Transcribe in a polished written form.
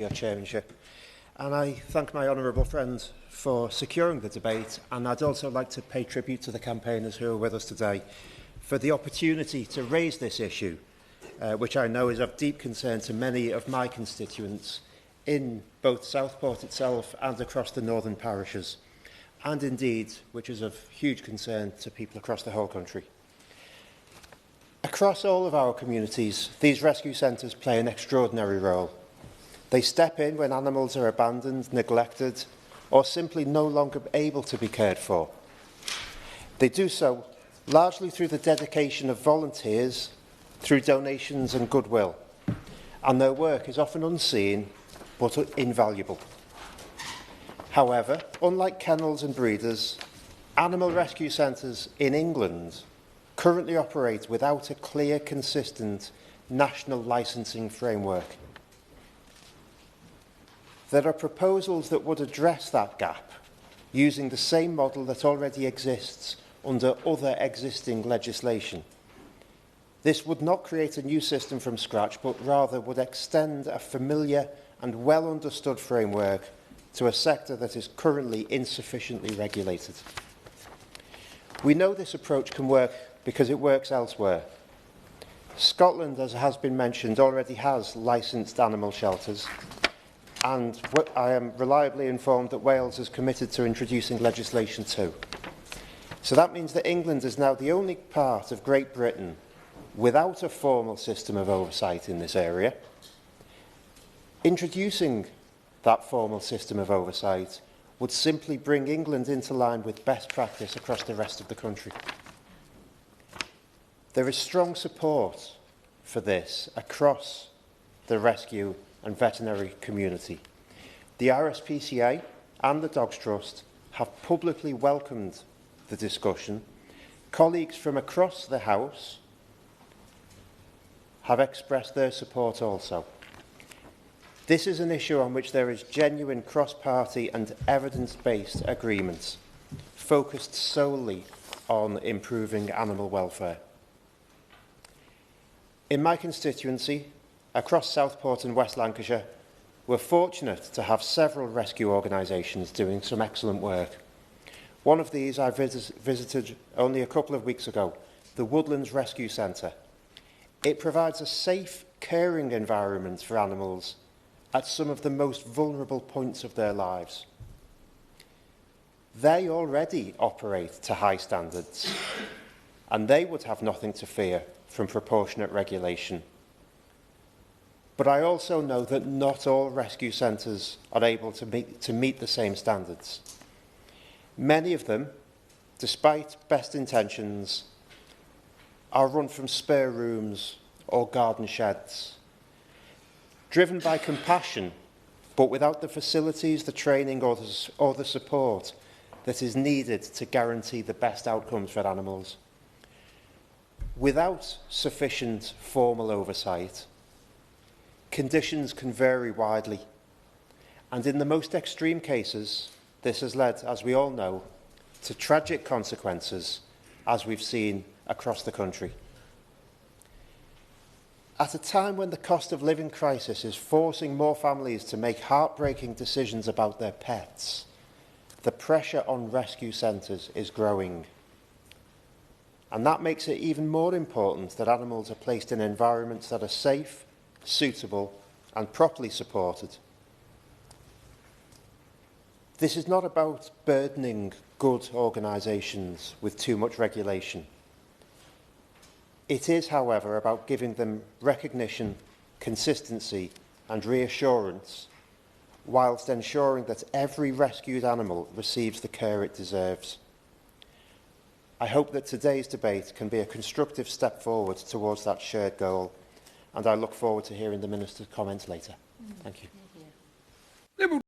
your chairmanship, and I thank my honourable friend for securing the debate, and I'd also like to pay tribute to the campaigners who are with us today for the opportunity to raise this issue, which I know is of deep concern to many of my constituents in both Southport itself and across the northern parishes, and indeed which is of huge concern to people across the whole country. Across all of our communities, these rescue centres play an extraordinary role. They step in when animals are abandoned, neglected, or simply no longer able to be cared for. They do so largely through the dedication of volunteers, through donations and goodwill, and their work is often unseen but invaluable. However, unlike kennels and breeders, animal rescue centres in England currently operate without a clear, consistent national licensing framework. There are proposals that would address that gap using the same model that already exists under other existing legislation. This would not create a new system from scratch, but rather would extend a familiar and well understood framework to a sector that is currently insufficiently regulated. We know this approach can work because it works elsewhere. Scotland, as has been mentioned, already has licensed animal shelters, and I am reliably informed that Wales is committed to introducing legislation too. So that means that England is now the only part of Great Britain without a formal system of oversight in this area. Introducing that formal system of oversight would simply bring England into line with best practice across the rest of the country. There is strong support for this across the rescue and veterinary community. The RSPCA and the Dogs Trust have publicly welcomed the discussion. Colleagues from across the House have expressed their support also. This is an issue on which there is genuine cross-party and evidence-based agreement, focused solely on improving animal welfare. In my constituency, across Southport and West Lancashire, we're fortunate to have several rescue organisations doing some excellent work. One of these I visited only a couple of weeks ago, the Woodland Rescue Centre. It provides a safe, caring environment for animals at some of the most vulnerable points of their lives. They already operate to high standards, and they would have nothing to fear from proportionate regulation. But I also know that not all rescue centres are able to meet the same standards. Many of them, despite best intentions, are run from spare rooms or garden sheds, driven by compassion, but without the facilities, the training or the support that is needed to guarantee the best outcomes for animals. Without sufficient formal oversight, conditions can vary widely, and in the most extreme cases, this has led, as we all know, to tragic consequences, as we've seen across the country. At a time when the cost of living crisis is forcing more families to make heartbreaking decisions about their pets, the pressure on rescue centres is growing. And that makes it even more important that animals are placed in environments that are safe, suitable and properly supported. This is not about burdening good organisations with too much regulation. It is, however, about giving them recognition, consistency and reassurance, whilst ensuring that every rescued animal receives the care it deserves. I hope that today's debate can be a constructive step forward towards that shared goal, and I look forward to hearing the Minister's comments later. Thank you.